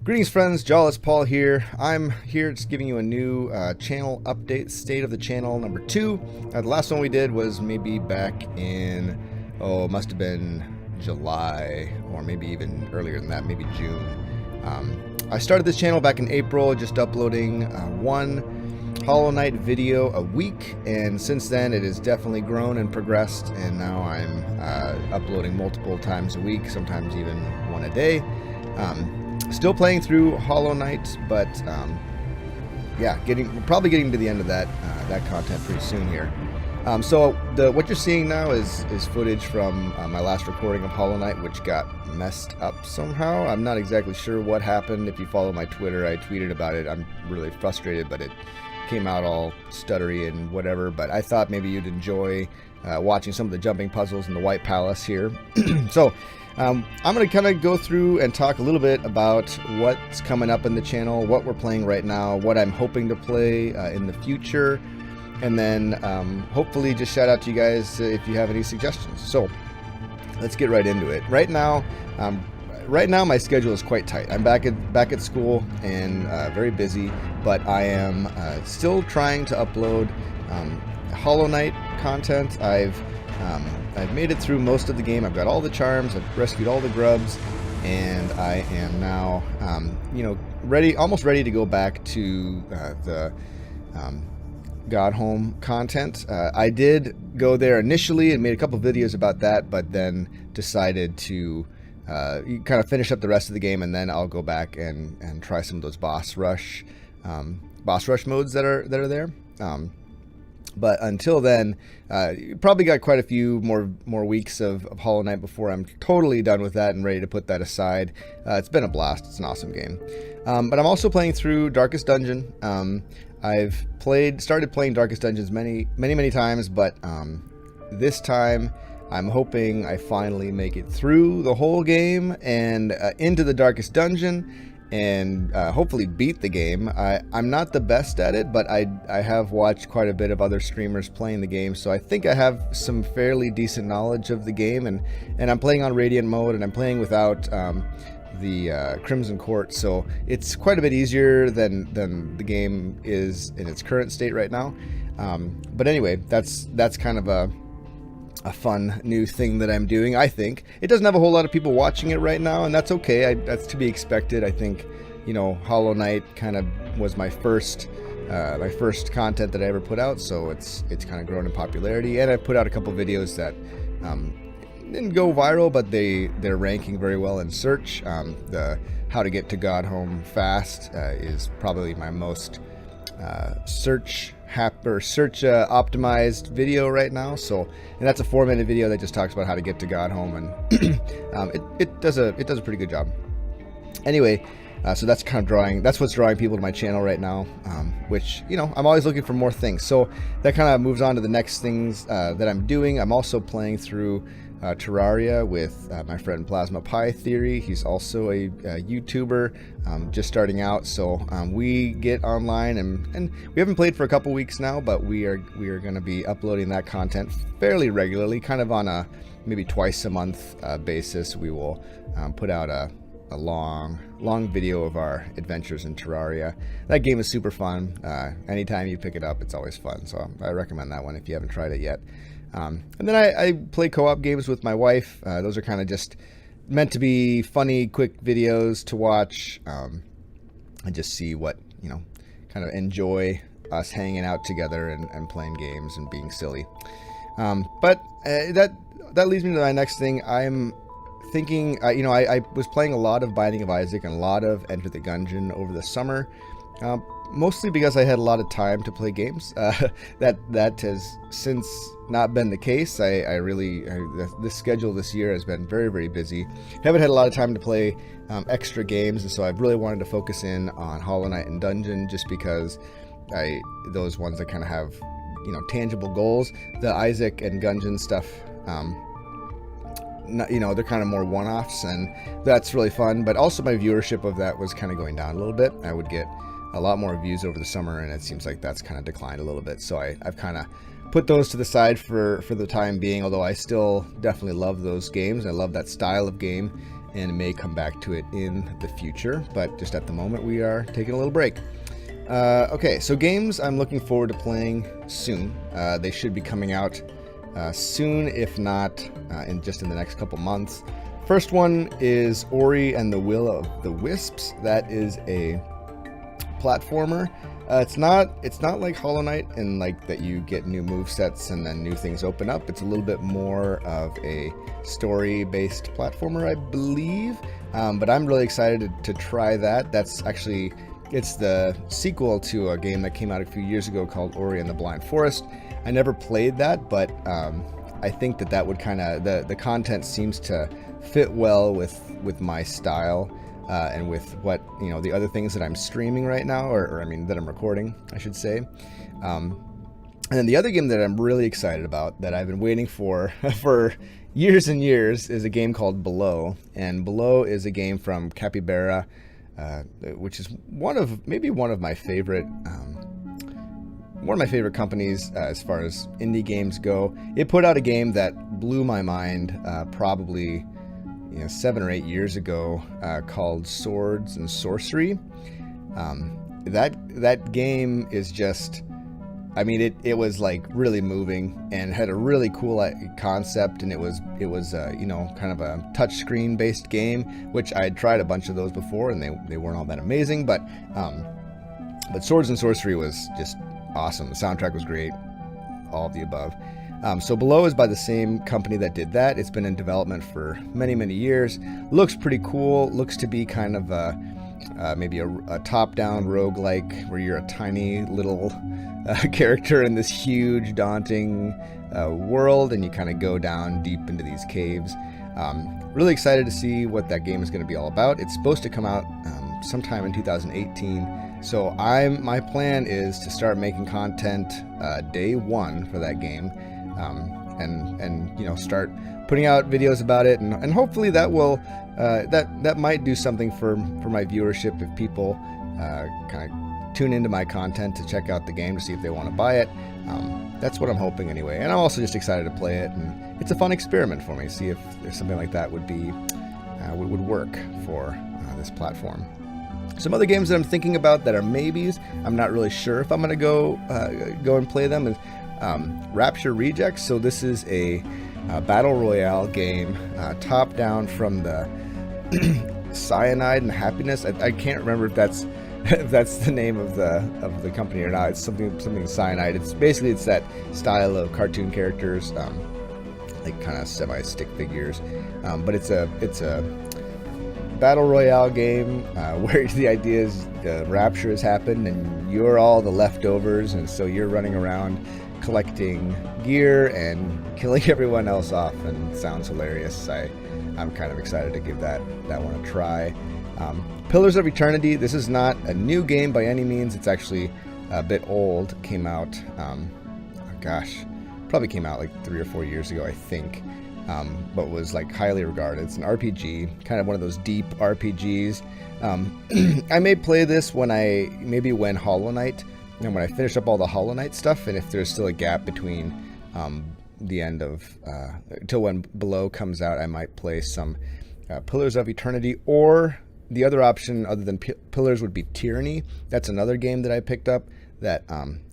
Greetings friends, Jawless Paul here. I'm here just giving you a new channel update, state of the channel number 2. The last one we did was maybe back in, it must have been July, or maybe even earlier than that, maybe June. I started this channel back in April, just uploading one Hollow Knight video a week, and since then it has definitely grown and progressed, and now I'm uploading multiple times a week, sometimes even one a day. Still playing through Hollow Knight, but yeah, probably getting to the end of that content pretty soon here. So what you're seeing now is footage from my last recording of Hollow Knight, which got messed up somehow. I'm not exactly sure what happened. If you follow my Twitter, I tweeted about it. I'm really frustrated, but it came out all stuttery and whatever. But I thought maybe you'd enjoy watching some of the jumping puzzles in the White Palace here. So I'm going to kind of go through and talk a little bit about what's coming up in the channel, what we're playing right now, what I'm hoping to play in the future, and then hopefully just shout out to you guys if you have any suggestions. So let's get right into it. Right now my schedule is quite tight. I'm back at school and very busy, but I am still trying to upload Hollow Knight content. I've made it through most of the game. I've got all the charms. I've rescued all the grubs, and I am now, almost ready to go back to the God Home content. I did go there initially and made a couple videos about that, but then decided to kind of finish up the rest of the game, and then I'll go back and try some of those boss rush modes that are there. But until then, probably got quite a few more weeks of Hollow Knight before I'm totally done with that and ready to put that aside. It's been a blast. It's an awesome game. But I'm also playing through Darkest Dungeon. I've started playing Darkest Dungeons many times, but this time I'm hoping I finally make it through the whole game and into the Darkest Dungeon, and hopefully beat the game. I'm not the best at it, but I have watched quite a bit of other streamers playing the game, so I think I have some fairly decent knowledge of the game, and I'm playing on Radiant mode, and I'm playing without the Crimson Court, so it's quite a bit easier than the game is in its current state right now. But anyway, that's kind of a fun new thing that I'm doing. I think it doesn't have a whole lot of people watching it right now, and that's okay. That's to be expected. I think, Hollow Knight kind of was my first content that I ever put out, so it's kind of grown in popularity. And I put out a couple videos that didn't go viral, but they're ranking very well in search. The how to get to God Home fast is probably my most search optimized video right now. So, and that's a 4-minute video that just talks about how to get to God Home, and it does a pretty good job. Anyway, so that's what's drawing people to my channel right now, which, I'm always looking for more things. So that kind of moves on to the next things that I'm doing. I'm also playing through Terraria with my friend Plasma Pie Theory. He's also a YouTuber, just starting out. So we get online, and we haven't played for a couple weeks now, but we are going to be uploading that content fairly regularly, kind of on a maybe twice a month basis. We will put out a long video of our adventures in Terraria. That game is super fun. Anytime you pick it up, it's always fun. So I recommend that one if you haven't tried it yet. And then I play co-op games with my wife. Those are kind of just meant to be funny, quick videos to watch, and just see what, kind of enjoy us hanging out together and playing games and being silly. But that leads me to my next thing. I'm thinking, I was playing a lot of Binding of Isaac and a lot of Enter the Gungeon over the summer. Mostly because I had a lot of time to play games. That has since not been the case. This schedule this year has been very, very busy. Haven't had a lot of time to play extra games, and so I've really wanted to focus in on Hollow Knight and Dungeon, just because those ones that kind of have tangible goals. The Isaac and Gungeon stuff, they're kind of more one-offs, and that's really fun. But also my viewership of that was kind of going down a little bit. I would get a lot more views over the summer, and it seems like that's kind of declined a little bit. So I've kind of put those to the side for the time being, although I still definitely love those games. I love that style of game, and may come back to it in the future, but just at the moment we are taking a little break. Okay, so games I'm looking forward to playing soon. They should be coming out soon, if not in the next couple months. First one is Ori and the Will of the Wisps. That is a platformer. It's not like Hollow Knight in like that you get new movesets and then new things open up. It's a little bit more of a story-based platformer, I believe. But I'm really excited to try that. It's the sequel to a game that came out a few years ago called Ori and the Blind Forest. I never played that, but I think that would kind of the content seems to fit well with my style. And with what, the other things that I'm streaming right now, or I mean, that I'm recording, I should say. And then the other game that I'm really excited about, that I've been waiting for years and years, is a game called Below. And Below is a game from Capybara, which is one of my favorite companies as far as indie games go. It put out a game that blew my mind, probably 7 or 8 years ago, called Swords and Sorcery. That game is just, I mean, it was like really moving and had a really cool concept, and it was kind of a touchscreen based game, which I had tried a bunch of those before and they weren't all that amazing, but Swords and Sorcery was just awesome. The soundtrack was great, all of the above. So Below is by the same company that did that. It's been in development for many, many years. Looks pretty cool. Looks to be kind of maybe a top-down roguelike where you're a tiny little character in this huge, daunting world, and you kind of go down deep into these caves. Really excited to see what that game is going to be all about. It's supposed to come out sometime in 2018. So my plan is to start making content day one for that game. And start putting out videos about it, and hopefully that will that might do something for my viewership if people kind of tune into my content to check out the game to see if they want to buy it. That's what I'm hoping anyway, and I'm also just excited to play it, and it's a fun experiment for me. See if there's something like that would work for this platform. Some other games that I'm thinking about that are maybes, I'm not really sure if I'm going to go and play them, is Rapture Rejects. So this is a battle royale game, top down from the Cyanide and Happiness. I can't remember if that's the name of the company or not. It's something Cyanide. It's that style of cartoon characters, like kind of semi-stick figures. But it's a battle royale game where the idea is rapture has happened and you're all the leftovers, and so you're running around collecting gear and killing everyone else off, and it sounds hilarious. I'm kind of excited to give that one a try. Pillars of Eternity. This is not a new game by any means. It's actually a bit old. Came out, probably came out like 3 or 4 years ago, I think. But was like highly regarded. It's an RPG, kind of one of those deep RPGs. I may play this when Hollow Knight, and when I finish up all the Hollow Knight stuff, and if there's still a gap between the end of till when Below comes out, I might play some Pillars of Eternity, or the other option other than Pillars would be Tyranny. That's another game that I picked up that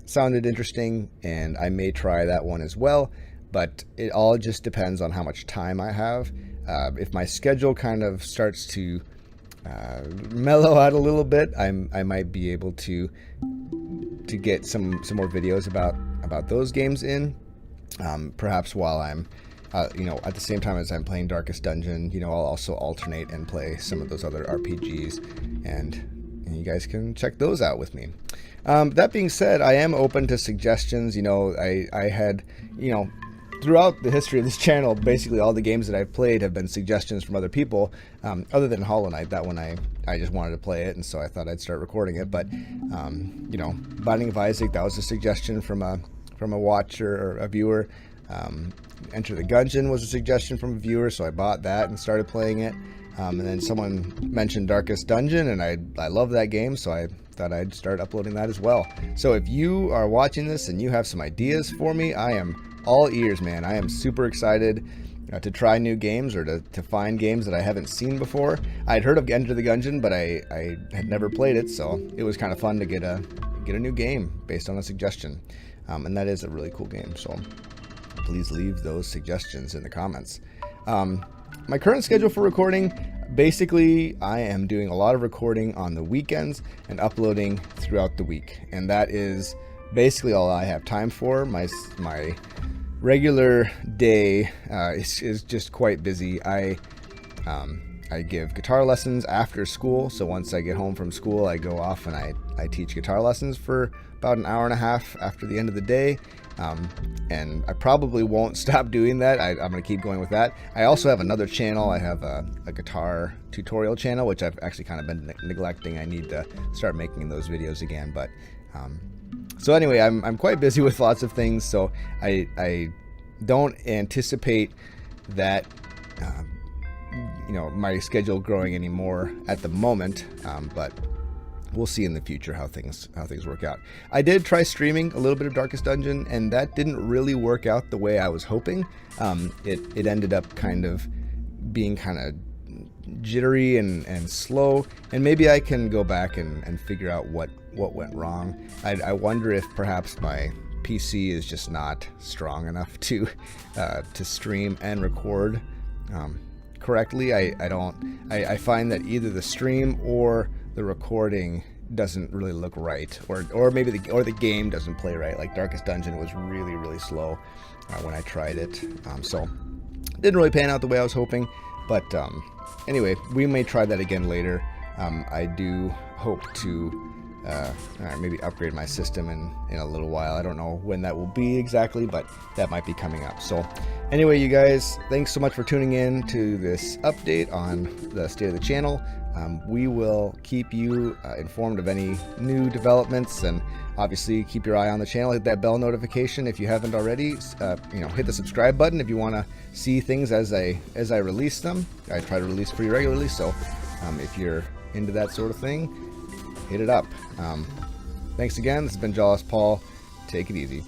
sounded interesting, and I may try that one as well. But it all just depends on how much time I have. If my schedule kind of starts to mellow out a little bit, I might be able to get some more videos about those games in. Perhaps while I'm, at the same time as I'm playing Darkest Dungeon, I'll also alternate and play some of those other RPGs, and you guys can check those out with me. That being said, I am open to suggestions. I had, throughout the history of this channel, basically all the games that I've played have been suggestions from other people, other than Hollow Knight. That one I just wanted to play it, and so I thought I'd start recording it. But Binding of Isaac, that was a suggestion from a watcher or a viewer. Enter the Gungeon was a suggestion from a viewer, so I bought that and started playing it. And then someone mentioned Darkest Dungeon, and I love that game, so I thought I'd start uploading that as well. So if you are watching this and you have some ideas for me, I am all ears, man. I am super excited. to try new games or to find games that I haven't seen before. I'd heard of Enter the Gungeon, but I had never played it, so it was kind of fun to get a new game based on a suggestion. And that is a really cool game, so please leave those suggestions in the comments. My current schedule for recording, basically I am doing a lot of recording on the weekends and uploading throughout the week, and that is basically all I have time for. My regular day is just quite busy. I give guitar lessons after school, so once I get home from school I go off and I teach guitar lessons for about an hour and a half after the end of the day. And I probably won't stop doing that. I'm going to keep going with that. I also have another channel. I have a guitar tutorial channel, which I've actually kind of been neglecting. I need to start making those videos again. But so anyway, I'm quite busy with lots of things, so I don't anticipate that my schedule growing anymore at the moment, but we'll see in the future how things work out. I did try streaming a little bit of Darkest Dungeon, and that didn't really work out the way I was hoping. It ended up kind of being kind of jittery and slow, and maybe I can go back and figure out what went wrong. I wonder if perhaps my PC is just not strong enough to stream and record correctly. I find that either the stream or the recording doesn't really look right, or maybe the game doesn't play right. Like Darkest Dungeon was really slow when I tried it, so didn't really pan out the way I was hoping. But anyway, we may try that again later. I do hope to maybe upgrade my system in a little while. I don't know when that will be exactly, but that might be coming up. So anyway, you guys, thanks so much for tuning in to this update on the state of the channel. We will keep you informed of any new developments, and obviously keep your eye on the channel. Hit that bell notification if you haven't already. Hit the subscribe button if you want to see things as I release them. I try to release pretty regularly, so if you're into that sort of thing, hit it up. Thanks again. This has been Jawless Paul. Take it easy.